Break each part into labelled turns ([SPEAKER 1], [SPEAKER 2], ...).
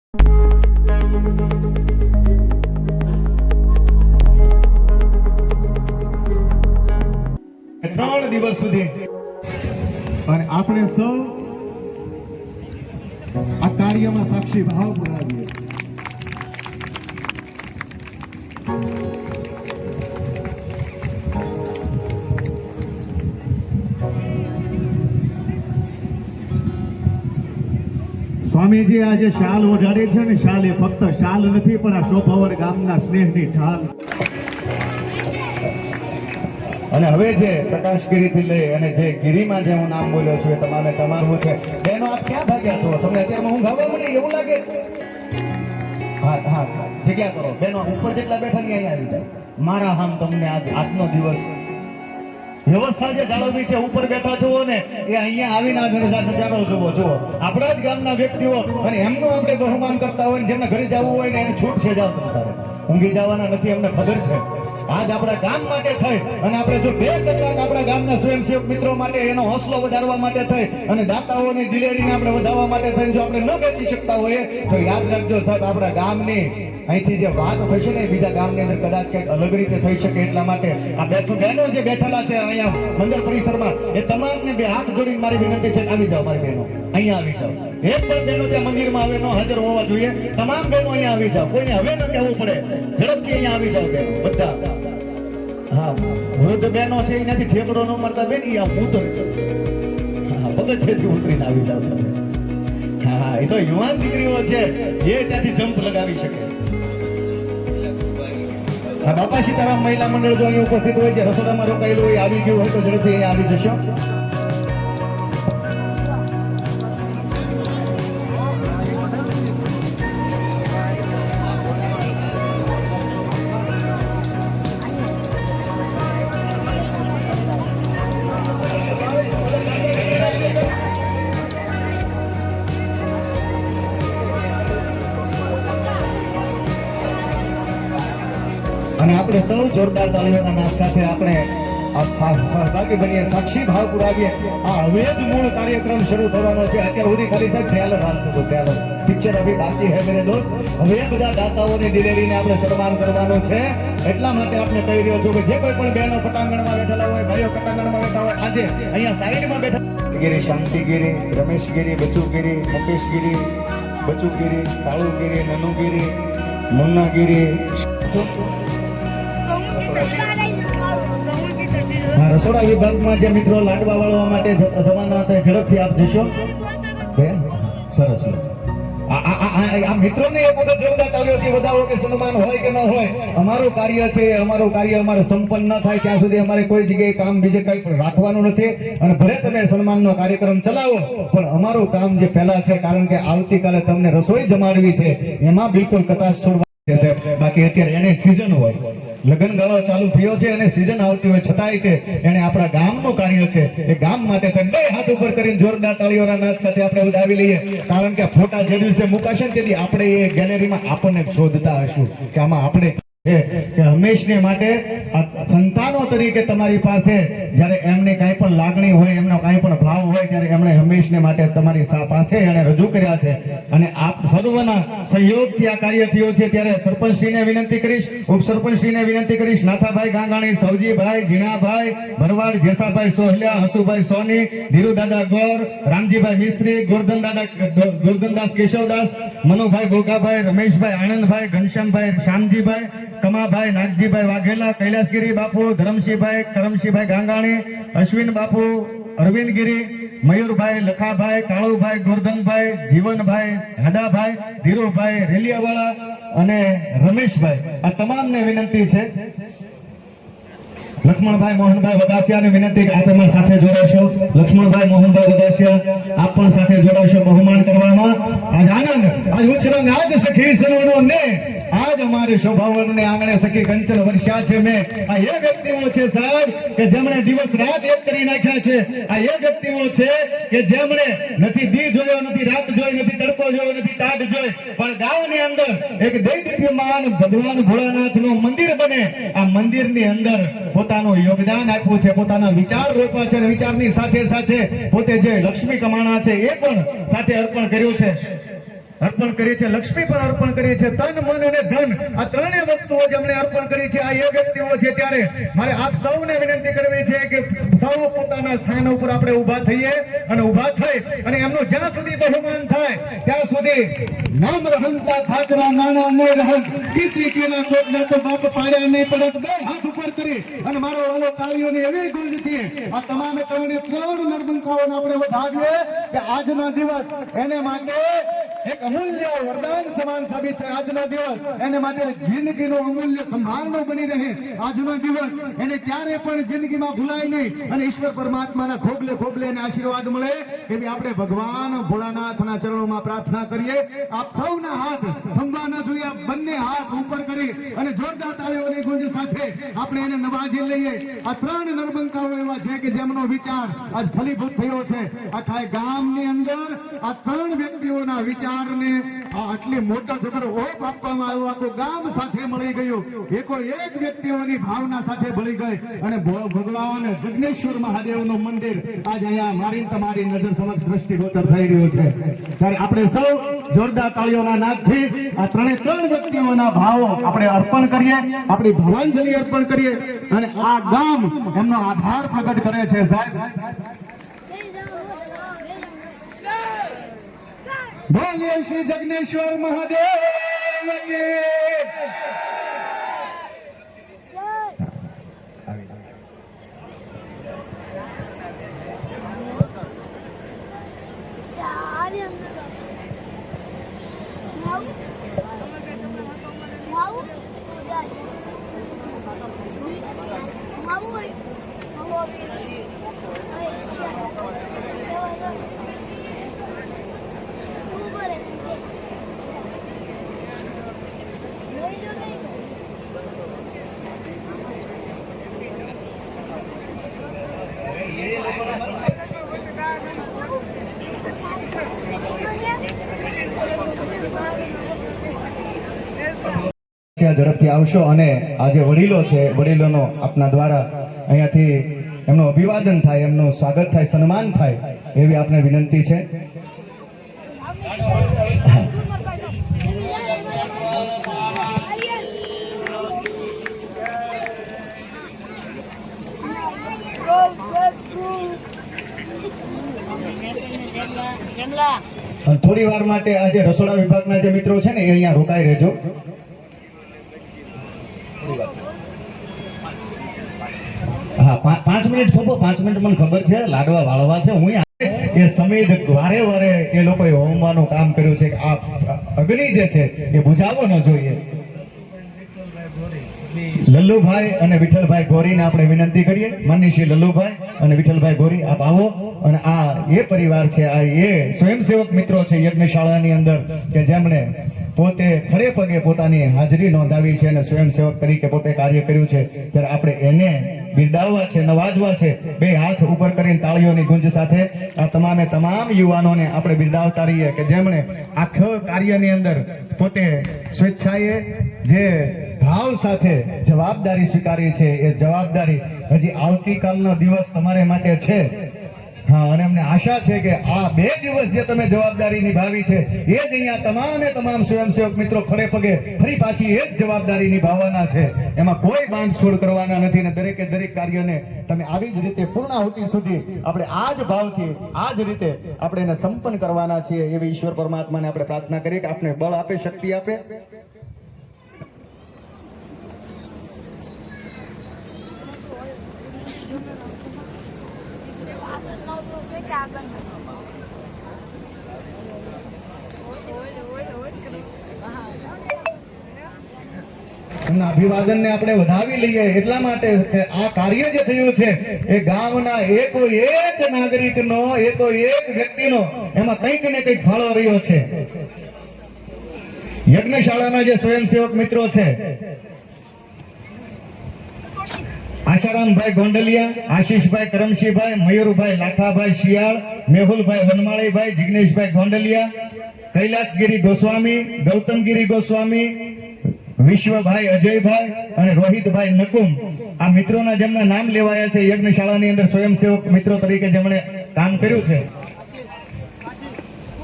[SPEAKER 1] ત્રણ દિવસ સુધી
[SPEAKER 2] અને આપણે સૌ આ કાર્યમાં સાક્ષી ભાવ પુરાવીએ. સ્વામીજી આજે શાલ ઓઢાડે છે ને, શાલ એ ફક્ત શાલ નથી પણ આ શોભાવડ ગામના સ્નેહની ઢાલ.
[SPEAKER 1] અને હવે જે પ્રકાશગીરી થી લઈ અને જે ગીરીમાં જે હું નામ બોલ્યો છું એ તમારું છે. બેનો આપ ક્યાં ભાગ્યા છો? તમને અત્યારમાં ઊંઘ આવવા મળી એવું લાગે? હા હા, જગ્યા કરો બેનો. ઉપર જેટલા બેઠા ને અહીંયા આવી જાય. મારા હામ તમને આજનો દિવસ વ્યવસ્થા જે જાળવવી છે, ઉપર બેઠા જુઓ ને એ અહીંયા આવીને આ નજારો જુઓ. આપણા જ ગામના વ્યક્તિઓ અને એમનું આપણે બહુમાન કરતા હોય, જેમને ઘરે જવું હોય ને એને છૂટ છે, જાવ તમારે ઊંઘી જવાના નથી, એમને ખબર છે. આજ આપણા ગામ માટે થઈ અને આપણે જો 2 કલાક આપણા ગામના સ્વયંસેવક મિત્રો માટે એનો હોસલો વધારવા માટે થઈ અને દાતાઓની દિલેરીને આપણે વધારવા માટે થઈને જો આપણે ન બેસી શકતા હોઈએ તો યાદ રાખજો સાહેબ, આપણા ગામની અહીંથી જે વાત થશે ને બીજા ગામની અંદર કદાચ કંઈક અલગ રીતે થઈ શકે. એટલા માટે આ બહેનો જે બેઠેલા છે અહીંયા મંદિર પરિસરમાં, એ તમામને 2 હાથ જોડીને મારી વિનંતી છે, આવી જાઓ મારી બહેનો, અહીંયા આવી જાઓ. એક પણ બહેનો ત્યાં મંદિરમાં હવે ન હાજર હોવા જોઈએ. તમામ બહેનો અહીંયા આવી જાઓ, કોઈને હવે ન કહેવું પડે, ઝડપથી અહીંયા આવી જાઓ બહેનો બધા. હા, વૃદ્ધ બહેનો છે એનાથી ઠેકડો ન મળતા બેન, આ ઉતર પગથિયેથી ઉતરીને આવી જાવ તમે. હા, એ તો યુવાન દીકરીઓ છે, એ ત્યાંથી જમ્પ લગાવી શકે. આ બાપા સીતારામ મહિલા મંડળ જો અહીં ઉપસ્થિત હોય, જે રસોડામાં રોકાયેલું હોય આવી ગયું હોય તો ઝડપથી અહીંયા આવી જશો. અને આપણે સૌ જોરદાર તાળીઓના નાદ સાથે આપણે સહભાગી બનીએ, સાક્ષી ભાવ પુરાવીએ. આ હવે જ મૂળ કાર્યક્રમ શરૂ થવાનો છે. અત્યાર સુધી ખાલી સાહેબ ટ્રેલર હાલતું હતું, ટ્રેલર પિક્ચર અભી બાકી હે મેરે દોસ્ત. હવે બધા દાતાઓની દિલેરીને આપણે સન્માન કરવાનું છે. એટલા માટે આપણે કહી રહ્યો છું કે જે કોઈ પણ બહેનો પટાંગણમાં બેઠેલા હોય, ભાઈઓ પટાંગણમાં બેઠા હોય, આજે અહીંયા સાઈડમાં બેઠા ગીરી, શાંતિગીરી, રમેશગીરી, બચુગીરી, મુકેશગીરી, બચુગીરી, કાળુગીરી, નનુગીરી, મુન્નાગીરી, રસોડા વિભાગમાં જે મિત્રો લાડવા વાળવા માટે જવાના હતા, ઝડપથી આપ જશો. સરસ. આ મિત્રોને એક વખત જોરદાર તાળીઓથી વધાવો કે સન્માન હોય કે ન હોય. અમારું કાર્ય છે, અમારું કાર્ય અમારે સંપન્ન ન થાય ત્યાં સુધી અમારે કોઈ જગ્યાએ કામ બીજે કંઈ પણ રાખવાનું નથી. અને ભલે તમે સન્માનનો કાર્યક્રમ ચલાવો પણ અમારું કામ જે પહેલા છે, કારણ કે આવતીકાલે તમને રસોઈ જમાડવી છે, એમાં બિલકુલ કચાશ છોડવા. બાકી અત્યારે એને સીઝન હોય, લગ્ન ગાળો ચાલુ થયો છે અને સીઝન આવતી હોય છતાંય તે એને આપણા ગામનું કાર્ય છે, એ ગામ માટે 2 હાથ ઉપર કરીને જોરદાર તાળીઓના નાદ સાથે આપણે ઉડાવી લઈએ. કારણ કે ફોટા જે દિવસે મુકાશે ને તેથી આપણે એ ગેલેરીમાં આપણને શોધતા હશું કે આમાં આપણે કે હંમેશને માટે સંતાનો તરીકે તમારી પાસે જ્યારે એમને કાંઈ પણ લાગણી હોય, એમનો કાંઈ પણ ભાવ હોય, ત્યારે એમણે હંમેશને માટે તમારી પાસે એને રજૂ કર્યા છે. અને આપ સર્વના સહયોગથી આ કાર્ય થયું છે. ત્યારે સરપંચશ્રીને વિનંતી કરીશ, ઉપસરપંચશ્રીને વિનંતી કરીશ, નાથાભાઈ ગાંગાણી, સૌજીભાઈ, જીણાભાઈ ભરવાડ, જેસાભાઈ સોહલિયા, હસુભાઈ સોની, ધીરુદાદા ગોર, રામજીભાઈ મિસ્ત્રી, ગોરધનદાસ કેશવદાસ, મનુભાઈ ગોગાભાઈ, રમેશભાઈ આનંદભાઈ, ઘનશ્યામભાઈ શ્યામજીભાઈ, કમાભાઈ નાગજીભાઈ વાઘેલા, કૈલાસગીરી બાપુ, ધરમસિંહભાઈ કરમસિંહભાઈ ગાંગાણી, અશ્વિન બાપુ, અરવિંદગીરી, મયુરભાઈ, લખાભાઈ, કાળુભાઈ, ગોરધનભાઈ, જીવનભાઈ, હાડાભાઈ, ધીરુભાઈ રેલિયાવાળા અને રમેશભાઈ, આ તમામને વિનંતી છે. લક્ષ્મણભાઈ મોહનભાઈ વદાસિયાને વિનંતી કે આપ અમારી સાથે જોડાશો. લક્ષ્મણભાઈ મોહનભાઈ વદાસિયા, આપ પણ સાથે જોડાશો બહુમાન કરવામાં. આજ આનંદ, આજ ઉછરંગ, આજ સખી સરોનો ને આજ અમારે શોભાવનને આંગણે સખી કંચન વર્ષા છે. મેં આ એ વ્યક્તિઓ છે સાહેબ કે જેમણે દિવસ રાત એક કરી નાખ્યા છે. આ એ વ્યક્તિઓ છે કે જેમણે નથી દી જોયો, નથી રાત જોઈ, નથી તડકો જોયો, નથી ટાઢ જોઈ, પણ ગામની અંદર એક દૈત્યમાન ભગવાન ભોળાનાથનું મંદિર બને, આ મંદિરની અંદર પોતાનું યોગદાન આપ્યું છે, પોતાના વિચાર રોપ્યા છે અને વિચારની સાથે સાથે પોતે જે લક્ષ્મી કમાણા છે એ પણ સાથે અર્પણ કર્યું છે.
[SPEAKER 2] અર્પણ કરીએ છીએ, લક્ષ્મી પણ અર્પણ કરીએ છીએ, તન મન અને ધન આ ત્રણેય વસ્તુઓ જેમણે અર્પણ કરી છે આ એ વ્યક્તિઓ છે. ત્યારે મારે આપ સૌને વિનંતી કરવી છે કે સૌ પોતાના સ્થાન ઉપર આપણે ઊભા થઈએ અને ઊભા થઈ અને એમનું જ્યાં સુધી બહુમાન થાય ત્યાં સુધી નામ રહંતા ખાતરા નાણા નહીં રહન કીર્તિ કેના કોટના તો બાપ પાડ્યા નહીં પડત બે હાથ ઉપર કરી અને મારો વાલો તાળીઓની એવી ગુંજથી આ તમામે ત્રણ નર્મંકાઓને આપણે વધાવીએ કે આજનો દિવસ એને માટે એક અમૂલ્ય વરદાન સમાન સાબિત થાય. આજનો દિવસ એને માટે જિંદગીનો અમૂલ્ય સંભાળનો બની રહે. આજનો દિવસ એને ક્યારે પણ જિંદગીમાં ભૂલાય નહીં અને ઈશ્વર પરમાત્માના ખોબલે ખોબલે એને આશીર્વાદ મળે એવી આપણે ભગવાન ભોળાનાથના ચરણોમાં પ્રાર્થના કરીએ. આપ સૌના હાથ થંભાના જોઈએ, બંને હાથ ઉપર કરી અને જોરદાર તાળીઓની ગુંજ સાથે આપણે એને નવાજી લઈએ. આ ત્રણ નર્મંકાઓ એવા છે કે જેમનો વિચાર આજ ફલીભૂત થયો છે. આખા ગામની અંદર આ ત્રણ વ્યક્તિઓના વિચારને આટલી મોટા જબર ઓપ આપવામાં આવ્યો. આખું ગામ સાથે મળી ગયું, એકો એક વ્યક્તિઓની ભાવના સાથે ભળી ગઈ અને ભગવાન જગનેશ્વર મહાદેવનું મંદિર આજ અહીંયા મારી તમારી નજર સમક્ષ દ્રષ્ટિગોચર થઈ રહ્યું છે. ત્યારે આપણે સૌ જોરદાર તાળીઓના નાદથી આ ત્રણ વ્યક્તિઓના ભાવો આપણે અર્પણ કરીએ, આપણી ભાવાંજલિ અર્પણ કરીએ અને આ ગામ એમનો આભાર પ્રગટ કરે છે. સાહેબ બોલીએ શ્રી જગનેશ્વર મહાદેવ કી ઝડપથી આવશો અને આ જે વડીલો છે વડીલોનો આપના દ્વારા અહીંયાથી એમનું અભિવાદન થાય, એમનું સ્વાગત થાય, સન્માન થાય એવી આપને વિનંતી છે. થોડી વાર માટે આ જે રસોડા વિભાગના જે મિત્રો છે ને એ અહીંયા રોકાઈ રહેજો. હા, 5 મિનિટ થોભો, 5 મિનિટ મને ખબર છે લાડવા વાળવા છે. હું એ સમય વારે વારે એ લોકોએ હોમવાનું કામ કર્યું છે કે આ અગ્નિ જે છે એ બુઝાવવો ન જોઈએ. લલ્લુભાઈ અને વિઠ્ઠલભાઈ ગોરીને આપણે વિનંતી કરીએ. માનનીય શ્રી લલ્લુભાઈ અને વિઠ્ઠલભાઈ ગોરી આપ આવો અને આ એ પરિવાર છે, આ એ સ્વયંસેવક મિત્રો છે યજ્ઞશાળાની અંદર કે જેમણે પોતે ખડે પગે પોતાની હાજરી નોંધાવી છે અને સ્વયંસેવક તરીકે પોતે કાર્ય કર્યું છે. ત્યારે આપણે એને બિરદાવવા છે, નવાજવા છે. બે હાથ ઉપર કરીને તાળીઓની ગુંજ સાથે આ તમામ યુવાનોને આપણે બિરદાવતા રહીએ કે જેમણે આખા કાર્યની અંદર પોતે સ્વેચ્છાએ જે ભાવ સાથે જવાબદારી સ્વીકારી છે એ જવાબદારી હજી આવતીકાલનો દિવસ તમારે માટે છે. હા, અને અમને આશા છે કે આ 2 દિવસ જે તમે જવાબદારી નિભાવી છે એ જ અહીંયા તમામ સ્વયંસેવક મિત્રો ખડે પગે ફરી પાછી એ જ જવાબદારી નિભાવવાના છે. એમાં કોઈ બાંધછોડ કરવાના નથી ને દરેકે દરેક કાર્યને તમે આવી જ રીતે પૂર્ણાહુતિ સુધી આપણે આ જ ભાવથી આ જ રીતે આપણે એને સંપન્ન કરવાના છીએ. એવી ઈશ્વર પરમાત્માને આપણે પ્રાર્થના કરીએ કે આપણે બળ આપે, શક્તિ આપે. એમના અભિવાદનને આપણે વધાવી લઈએ એટલા માટે કે આ કાર્ય જે થયું છે એ ગામના એકો એક નાગરિકનો, એકો એક વ્યક્તિનો એમાં કંઈક ને કંઈક ફાળો રહ્યો છે. યજ્ઞશાળાના જે સ્વયંસેવક મિત્રો છે, આશારામભાઈ ગોંડલિયા, આશીષભાઈ કરમશીભાઈ, મયુરભાઈ લાખાભાઈ શિયાળ, મેહુલભાઈ વનમાળીભાઈ, જિગ્નેશભાઈ ગોંડલિયા, કૈલાસગીરી ગોસ્વામી, ગૌતમગીરી ગોસ્વામી, વિશ્વભાઈ અજયભાઈ અને રોહિતભાઈ નકુમ, આ મિત્રોના જેમના નામ લેવાયા છે યજ્ઞશાળાની અંદર સ્વયંસેવક મિત્રો તરીકે જેમણે કામ કર્યું છે.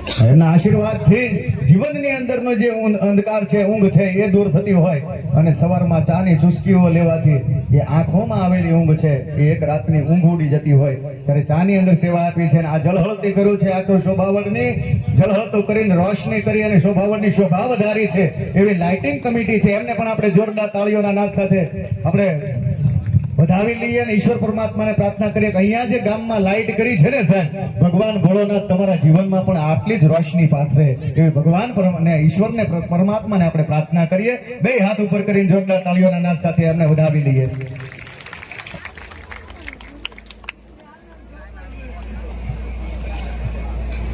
[SPEAKER 2] એમના આશીર્વાદથી જીવનની અંદરનો જે અંધકાર છે, ઊંઘ છે, એ દૂર થતી હોય અને સવારમાં ચાની ચુસ્કીઓ લેવાથી એ આંખોમાં આવેલી ઊંઘ છે એ એક રાતની ઊંઘ ઉડી જતી હોય ત્યારે ચાની અંદર સેવા આપી છે અને આ જળહળતી કર્યું છે. આ તો શોભાવડની જળહળતું કરીને રોશની કરી અને શોભાવડની શોભા વધારી છે એવી લાઇટિંગ કમિટી છે. એમને પણ આપણે જોરદાર તાળીઓના નાદ સાથે આપણે વધાવી લઈએ અને ઈશ્વર પરમાત્માને પ્રાર્થના કરીએ કે અહીંયા જે ગામમાં લાઈટ કરી છે ને સાહેબ, ભગવાન ભોળોનાથ તમારા જીવનમાં પણ આટલી જ રોશની પાથરે એવી ભગવાન અને ઈશ્વરને પરમાત્માને આપણે પ્રાર્થના કરીએ. બે હાથ ઉપર કરીને જોરદાર તાળીઓના નાદ સાથે એમને વધાવી લઈએ.